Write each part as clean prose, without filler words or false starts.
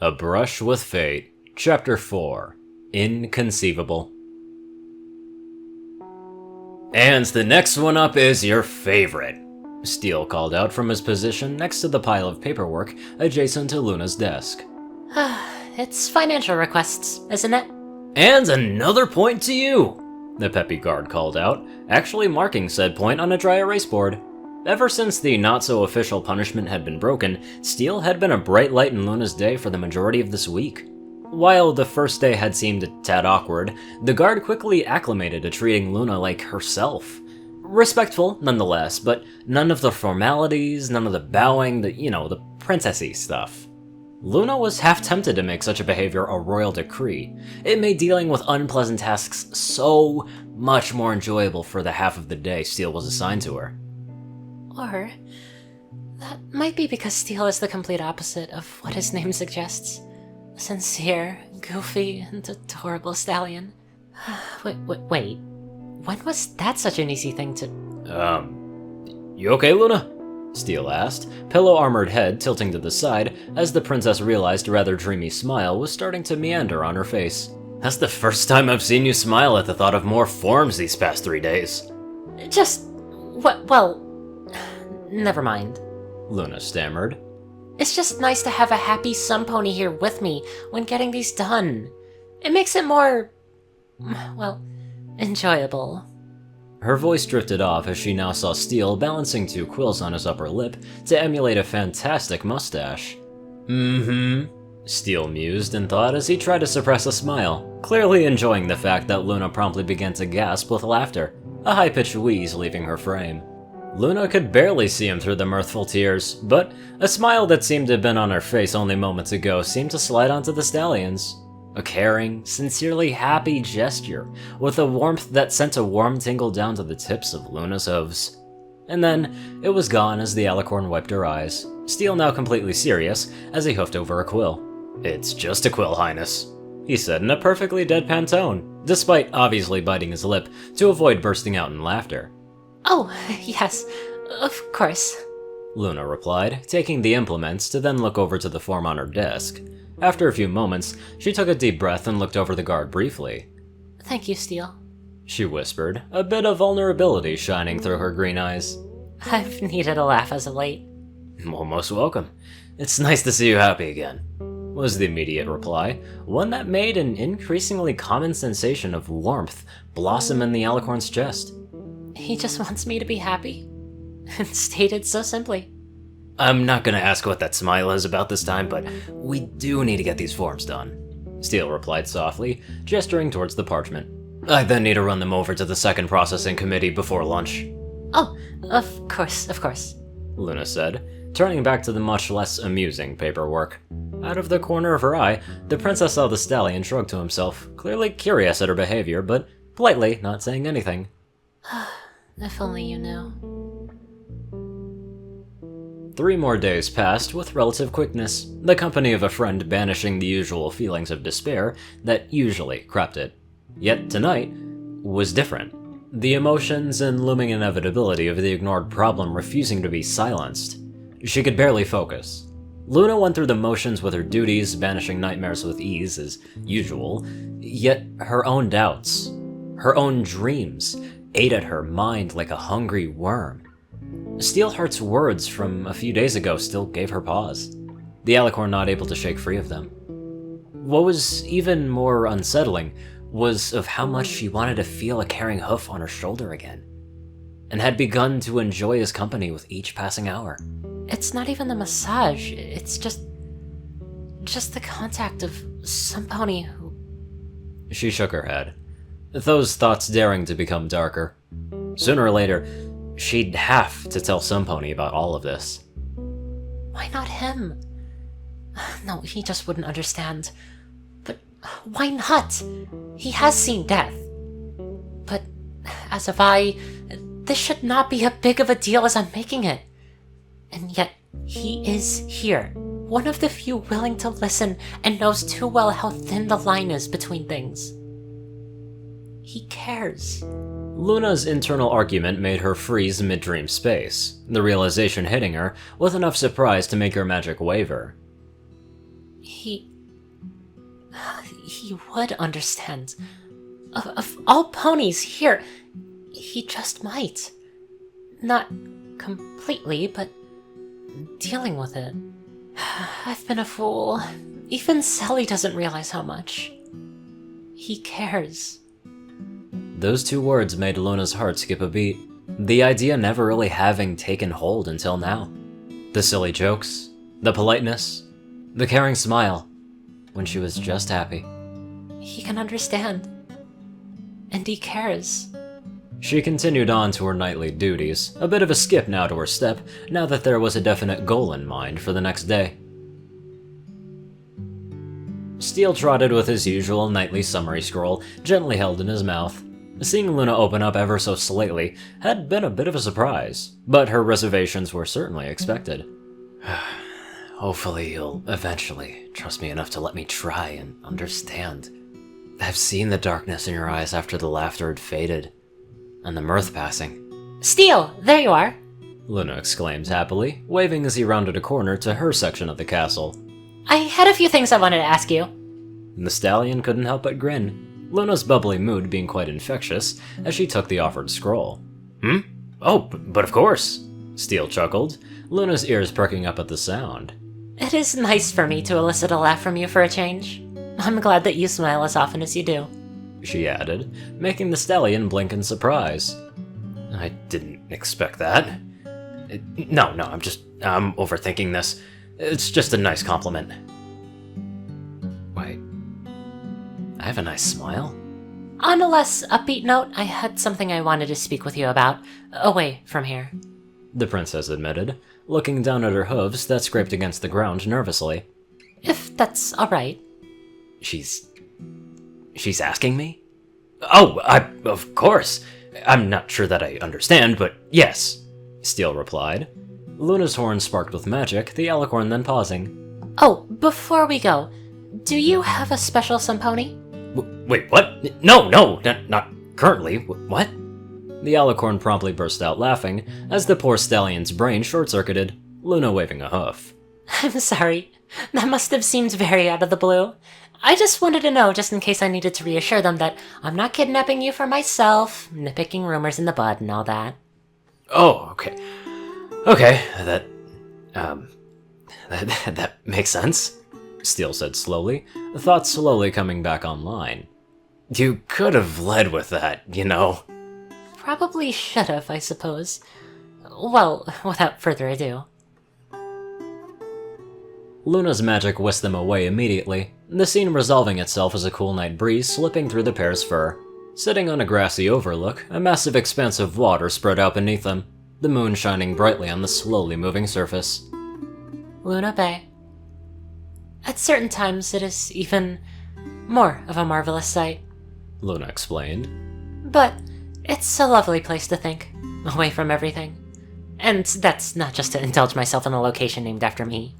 A Brush with Fate, Chapter 4, Inconceivable. And the next one up is your favorite, Steele called out from his position next to the pile of paperwork adjacent to Luna's desk. It's financial requests, isn't it? And another point to you, the peppy guard called out, actually marking said point on a dry erase board. Ever since the not-so-official punishment had been broken, Steele had been a bright light in Luna's day for the majority of this week. While the first day had seemed a tad awkward, the guard quickly acclimated to treating Luna like herself. Respectful, nonetheless, but none of the formalities, none of the bowing, the princessy stuff. Luna was half tempted to make such a behavior a royal decree. It made dealing with unpleasant tasks so much more enjoyable for the half of the day Steele was assigned to her. Or, that might be because Steele is the complete opposite of what his name suggests. A sincere, goofy, and adorable stallion. Wait, when was that such an easy thing to... You okay, Luna? Steele asked, pillow-armored head tilting to the side as the princess realized a rather dreamy smile was starting to meander on her face. That's the first time I've seen you smile at the thought of more forms these past 3 days. Never mind. Luna stammered. It's just nice to have a happy sun pony here with me when getting these done. It makes it more... enjoyable. Her voice drifted off as she now saw Steele balancing 2 quills on his upper lip to emulate a fantastic mustache. Steele mused in thought as he tried to suppress a smile, clearly enjoying the fact that Luna promptly began to gasp with laughter, a high-pitched wheeze leaving her frame. Luna could barely see him through the mirthful tears, but a smile that seemed to have been on her face only moments ago seemed to slide onto the stallions. A caring, sincerely happy gesture, with a warmth that sent a warm tingle down to the tips of Luna's hooves. And then, it was gone as the alicorn wiped her eyes, Steele now completely serious as he hoofed over a quill. "It's just a quill, Highness," he said in a perfectly deadpan tone, despite obviously biting his lip to avoid bursting out in laughter. Oh, yes, of course, Luna replied, taking the implements to then look over to the form on her desk. After a few moments, she took a deep breath and looked over the guard briefly. Thank you, Steele, she whispered, a bit of vulnerability shining through her green eyes. I've needed a laugh as of late. Well, most welcome. It's nice to see you happy again, was the immediate reply, one that made an increasingly common sensation of warmth blossom in the alicorn's chest. He just wants me to be happy. Stated so simply. I'm not gonna ask what that smile is about this time, but we do need to get these forms done, Steele replied softly, gesturing towards the parchment. I then need to run them over to the second processing committee before lunch. Oh, of course, Luna said, turning back to the much less amusing paperwork. Out of the corner of her eye, the princess saw the stallion shrug to himself, clearly curious at her behavior, but politely not saying anything. If only you knew. 3 more days passed with relative quickness, the company of a friend banishing the usual feelings of despair that usually crept it. Yet tonight was different. The emotions and looming inevitability of the ignored problem refusing to be silenced. She could barely focus. Luna went through the motions with her duties, banishing nightmares with ease as usual, yet her own doubts, her own dreams, ate at her mind like a hungry worm. Steelheart's words from a few days ago still gave her pause, the alicorn not able to shake free of them. What was even more unsettling was of how much she wanted to feel a caring hoof on her shoulder again, and had begun to enjoy his company with each passing hour. It's not even the massage, it's just the contact of some pony who... She shook her head, those thoughts daring to become darker. Sooner or later, she'd have to tell some pony about all of this. Why not him? No, he just wouldn't understand. But why not? He has seen death. But as of this should not be as big of a deal as I'm making it. And yet, he is here. One of the few willing to listen and knows too well how thin the line is between things. He cares. Luna's internal argument made her freeze mid-dream space, the realization hitting her with enough surprise to make her magic waver. He would understand. Of all ponies here, he just might. Not completely, but dealing with it. I've been a fool. Even Sally doesn't realize how much. He cares. Those two words made Luna's heart skip a beat, the idea never really having taken hold until now. The silly jokes, the politeness, the caring smile, when she was just happy. He can understand. And he cares. She continued on to her nightly duties, a bit of a skip now to her step, now that there was a definite goal in mind for the next day. Steele trotted with his usual nightly summary scroll, gently held in his mouth. Seeing Luna open up ever so slightly had been a bit of a surprise, but her reservations were certainly expected. Hopefully you'll eventually trust me enough to let me try and understand. I've seen the darkness in your eyes after the laughter had faded, and the mirth passing. Steele, there you are! Luna exclaimed happily, waving as he rounded a corner to her section of the castle. I had a few things I wanted to ask you. The stallion couldn't help but grin, Luna's bubbly mood being quite infectious as she took the offered scroll. Oh, but of course, Steele chuckled, Luna's ears perking up at the sound. It is nice for me to elicit a laugh from you for a change. I'm glad that you smile as often as you do, she added, making the stallion blink in surprise. I didn't expect that. No, I'm overthinking this. It's just a nice compliment. Wait, I have a nice smile? On a less upbeat note, I had something I wanted to speak with you about, away from here. The princess admitted, looking down at her hooves that scraped against the ground nervously. If that's alright. She's asking me? Oh, of course. I'm not sure that I understand, but yes, Steele replied. Luna's horn sparked with magic, the alicorn then pausing. Oh, before we go, do you have a special Sunpony? Wait, what? No, not currently. What? The alicorn promptly burst out laughing as the poor stallion's brain short-circuited, Luna waving a hoof. I'm sorry. That must have seemed very out of the blue. I just wanted to know, just in case I needed to reassure them that I'm not kidnapping you for myself, nitpicking rumors in the bud and all that. Oh, okay. Okay, that makes sense, Steele said slowly, thoughts slowly coming back online. You could have led with that, you know. Probably should have, I suppose. Well, without further ado. Luna's magic whisked them away immediately, the scene resolving itself as a cool night breeze slipping through the pair's fur. Sitting on a grassy overlook, a massive expanse of water spread out beneath them, the moon shining brightly on the slowly moving surface. Luna Bay. At certain times, it is even more of a marvelous sight, Luna explained. But it's a lovely place to think, away from everything. And that's not just to indulge myself in a location named after me.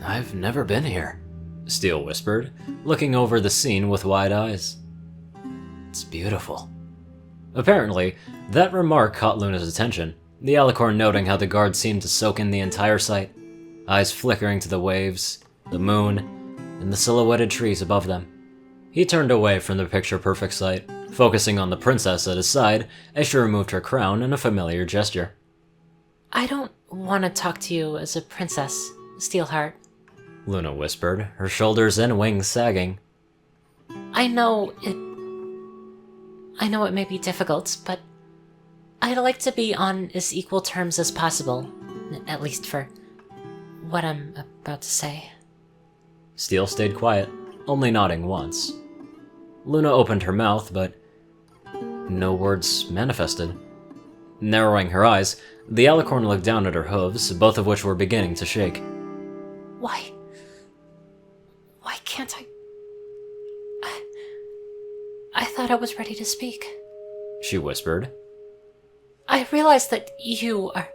I've never been here, Steele whispered, looking over the scene with wide eyes. It's beautiful. Apparently, that remark caught Luna's attention, the alicorn noting how the guard seemed to soak in the entire sight, eyes flickering to the waves, the moon, and the silhouetted trees above them. He turned away from the picture-perfect sight, focusing on the princess at his side as she removed her crown in a familiar gesture. I don't want to talk to you as a princess, Steelheart, Luna whispered, her shoulders and wings sagging. I know it may be difficult, but I'd like to be on as equal terms as possible, at least for what I'm about to say. Steele stayed quiet, only nodding once. Luna opened her mouth, but no words manifested. Narrowing her eyes, the alicorn looked down at her hooves, both of which were beginning to shake. Why can't I thought I was ready to speak, she whispered. I realize that you are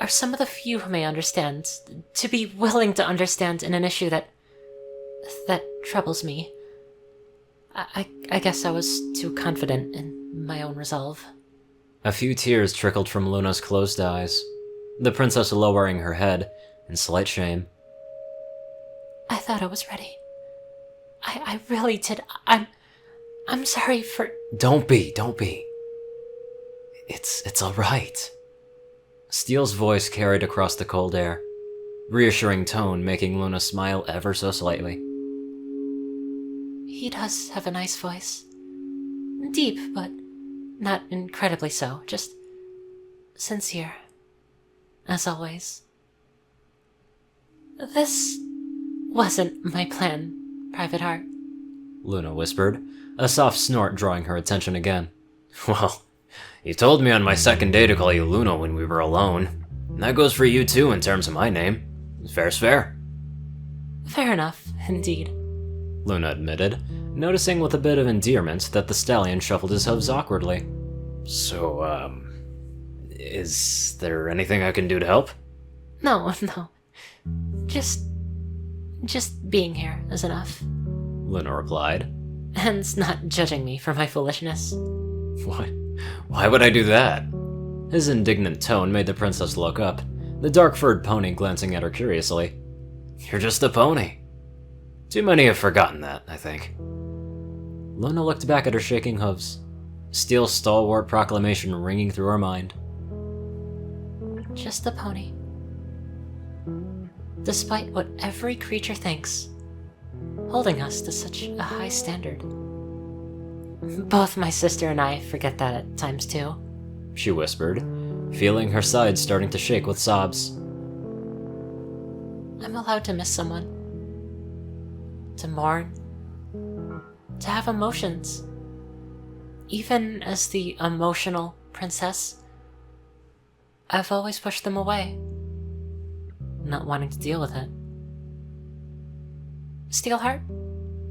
some of the few who may understand, to be willing to understand in an issue that troubles me. I guess I was too confident in my own resolve. A few tears trickled from Luna's closed eyes, the princess lowering her head in slight shame. I thought I was ready. I really did. I'm sorry for... Don't be. It's alright. Steele's voice carried across the cold air, reassuring tone making Luna smile ever so slightly. He does have a nice voice. Deep, but not incredibly so. Just sincere. As always. This wasn't my plan, Private Heart. Luna whispered, a soft snort drawing her attention again. Well, you told me on my second day to call you Luna when we were alone. And that goes for you too in terms of my name. Fair's fair. Fair enough, indeed. Luna admitted, noticing with a bit of endearment that the stallion shuffled his hooves awkwardly. So, is there anything I can do to help? No. Just being here is enough. Luna replied. And not judging me for my foolishness. What? Why would I do that? His indignant tone made the princess look up, the dark-furred pony glancing at her curiously. You're just a pony. Too many have forgotten that, I think. Luna looked back at her shaking hooves, Steele's stalwart proclamation ringing through her mind. Just a pony. Despite what every creature thinks, holding us to such a high standard. Both my sister and I forget that at times too. She whispered, feeling her sides starting to shake with sobs. I'm allowed to miss someone. To mourn. To have emotions. Even as the emotional princess, I've always pushed them away. Not wanting to deal with it. Steelheart?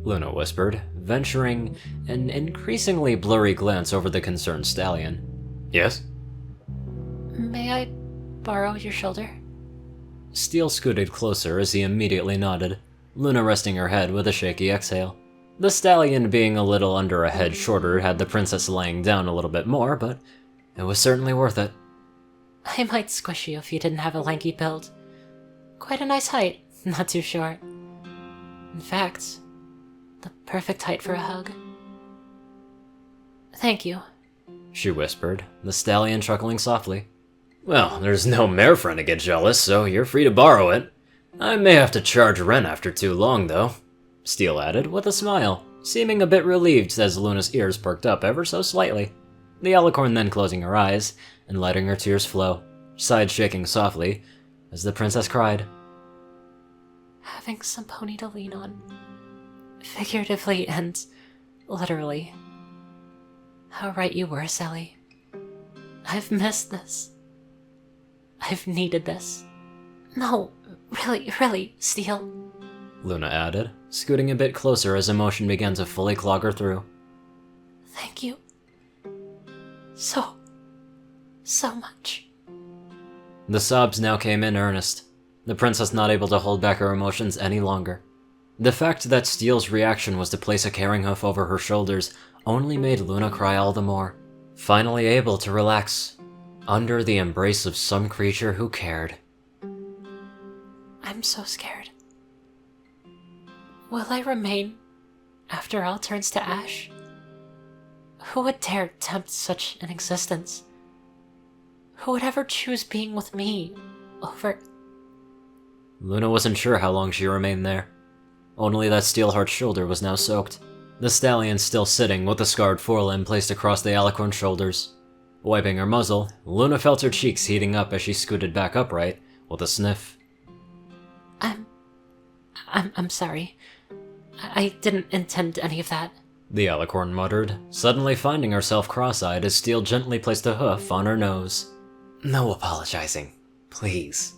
Luna whispered, venturing an increasingly blurry glance over the concerned stallion. Yes? May I borrow your shoulder? Steele scooted closer as he immediately nodded, Luna resting her head with a shaky exhale. The stallion being a little under a head shorter had the princess laying down a little bit more, but it was certainly worth it. I might squish you if you didn't have a lanky build. Quite a nice height, not too short. In fact, the perfect height for a hug. Thank you, she whispered, the stallion chuckling softly. Well, there's no mare friend to get jealous, so you're free to borrow it. I may have to charge rent after too long, though, Steele added with a smile, seeming a bit relieved as Luna's ears perked up ever so slightly. The alicorn then closing her eyes and letting her tears flow, sides shaking softly as the princess cried. Having some pony to lean on. Figuratively and literally. How right you were, Sally. I've missed this. I've needed this. No, really, Steele. Luna added, scooting a bit closer as emotion began to fully clog her through. Thank you. So much. The sobs now came in earnest, the princess not able to hold back her emotions any longer. The fact that Steele's reaction was to place a caring hoof over her shoulders only made Luna cry all the more, finally able to relax, under the embrace of some creature who cared. I'm so scared. Will I remain after all turns to ash? Who would dare tempt such an existence? Who would ever choose being with me over... Luna wasn't sure how long she remained there. Only that Steelheart's shoulder was now soaked, the stallion still sitting with the scarred forelimb placed across the alicorn's shoulders. Wiping her muzzle, Luna felt her cheeks heating up as she scooted back upright with a sniff. I'm sorry. I didn't intend any of that. The alicorn muttered, suddenly finding herself cross-eyed as Steele gently placed a hoof on her nose. No apologizing, please,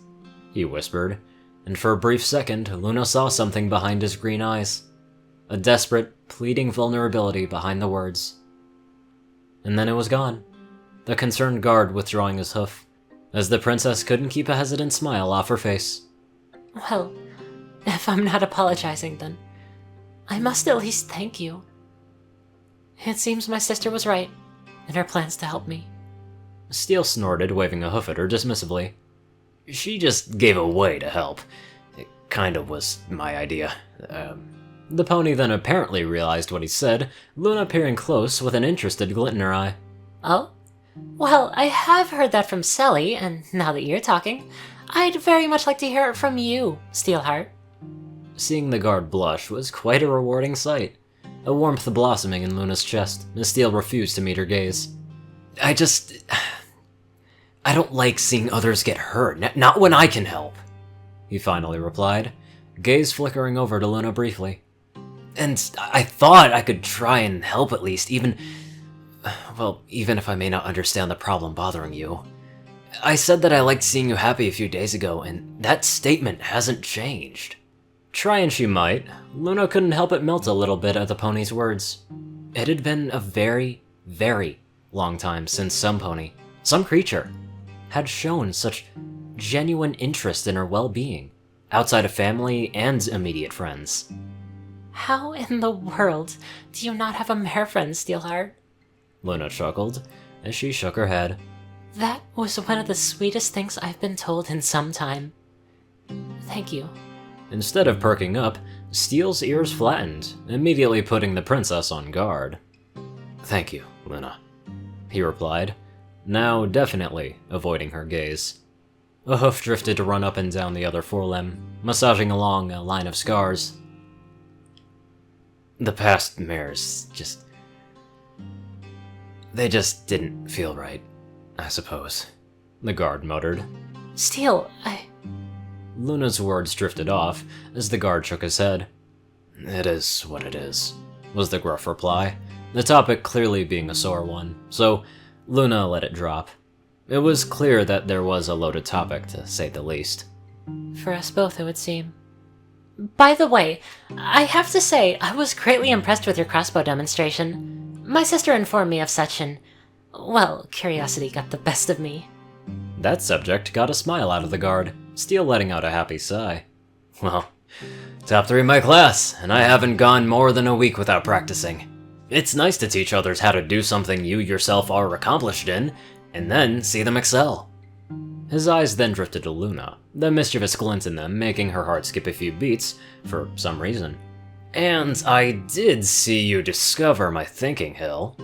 he whispered, and for a brief second, Luna saw something behind his green eyes. A desperate, pleading vulnerability behind the words. And then it was gone, the concerned guard withdrawing his hoof, as the princess couldn't keep a hesitant smile off her face. Well, if I'm not apologizing, then I must at least thank you. It seems my sister was right in her plans to help me. Steele snorted, waving a hoof at her dismissively. She just gave away to help. kinda was my idea. The pony then apparently realized what he said, Luna peering close with an interested glint in her eye. Oh? Well, I have heard that from Sally, and now that you're talking, I'd very much like to hear it from you, Steelheart. Seeing the guard blush was quite a rewarding sight. A warmth blossoming in Luna's chest, as Steele refused to meet her gaze. I don't like seeing others get hurt, not when I can help, he finally replied, gaze flickering over to Luna briefly. And I thought I could try and help at least, even if I may not understand the problem bothering you. I said that I liked seeing you happy a few days ago, and that statement hasn't changed. Try and she might, Luna couldn't help but melt a little bit at the pony's words. It had been a very, very long time since some pony, some creature, had shown such genuine interest in her well-being, outside of family and immediate friends. How in the world do you not have a mare friend, Steelheart? Luna chuckled, as she shook her head. That was one of the sweetest things I've been told in some time. Thank you. Instead of perking up, Steele's ears flattened, immediately putting the princess on guard. Thank you, Luna, he replied, now definitely avoiding her gaze. A hoof drifted to run up and down the other forelimb, massaging along a line of scars. The past mares they just didn't feel right, I suppose, the guard muttered. Steele, Luna's words drifted off as the guard shook his head. It is what it is, was the gruff reply, the topic clearly being a sore one, so Luna let it drop. It was clear that there was a loaded topic, to say the least. For us both, it would seem. By the way, I have to say, I was greatly impressed with your crossbow demonstration. My sister informed me of such and, well, curiosity got the best of me. That subject got a smile out of the guard, Steele letting out a happy sigh. Well, top 3 in my class, and I haven't gone more than a week without practicing. It's nice to teach others how to do something you yourself are accomplished in, and then see them excel. His eyes then drifted to Luna, the mischievous glint in them making her heart skip a few beats, for some reason. And I did see you discover my thinking, Hill.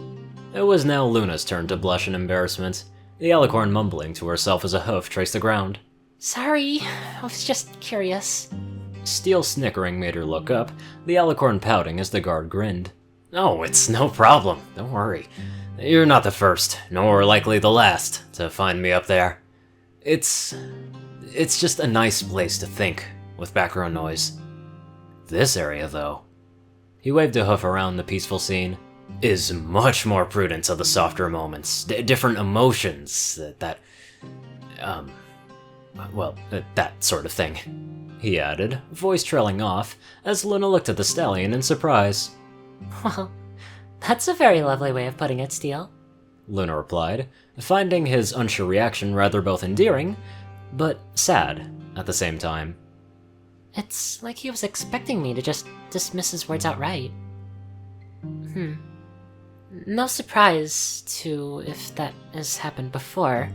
It was now Luna's turn to blush in embarrassment, the alicorn mumbling to herself as a hoof traced the ground. Sorry, I was just curious. Steele snickering made her look up, the alicorn pouting as the guard grinned. Oh, it's no problem, don't worry. You're not the first, nor likely the last, to find me up there. It's just a nice place to think, with background noise. This area, though, he waved a hoof around the peaceful scene, is much more prudent to the softer moments, different emotions, that sort of thing, he added, voice trailing off, as Luna looked at the stallion in surprise. Well, that's a very lovely way of putting it, Steele, Luna replied, finding his unsure reaction rather both endearing, but sad at the same time. It's like he was expecting me to just dismiss his words outright. No surprise, too, if that has happened before.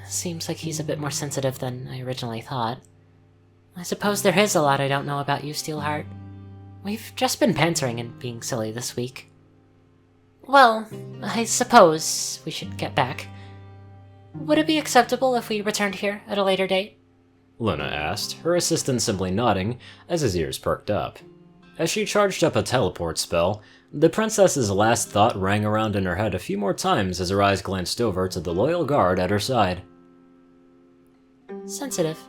Seems like he's a bit more sensitive than I originally thought. I suppose there is a lot I don't know about you, Steelheart. We've just been bantering and being silly this week. Well, I suppose we should get back. Would it be acceptable if we returned here at a later date? Luna asked, her assistant simply nodding as his ears perked up. As she charged up a teleport spell, the princess's last thought rang around in her head a few more times as her eyes glanced over to the loyal guard at her side. Sensitive.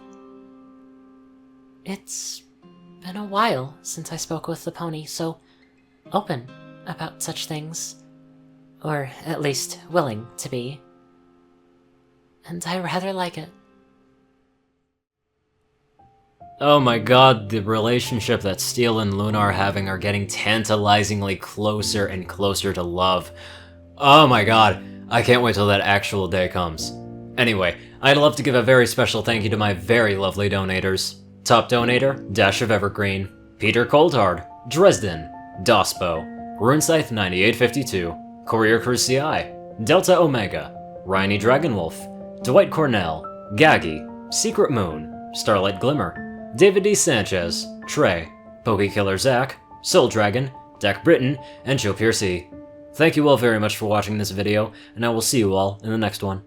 It's been a while since I spoke with the pony, so open about such things. Or at least willing to be. And I rather like it. Oh my god, the relationship that Steele and Luna are having are getting tantalizingly closer and closer to love. Oh my god, I can't wait till that actual day comes. Anyway, I'd love to give a very special thank you to my very lovely donators. Top donator, Dash of Evergreen, Peter Coulthard, Dresdon, Dospo, RuneScythe 9852, CourierCruz CI, Delta Omega, Ryanny Dragonwolf, Dwight Cornel, Gagi, Secret Moon, Starlight Glimmer, David D. Sanchez, Trey, Pokekiller Zach, Soul Dragon, Dak Britton, and Joe Piercy. Thank you all very much for watching this video, and I will see you all in the next one.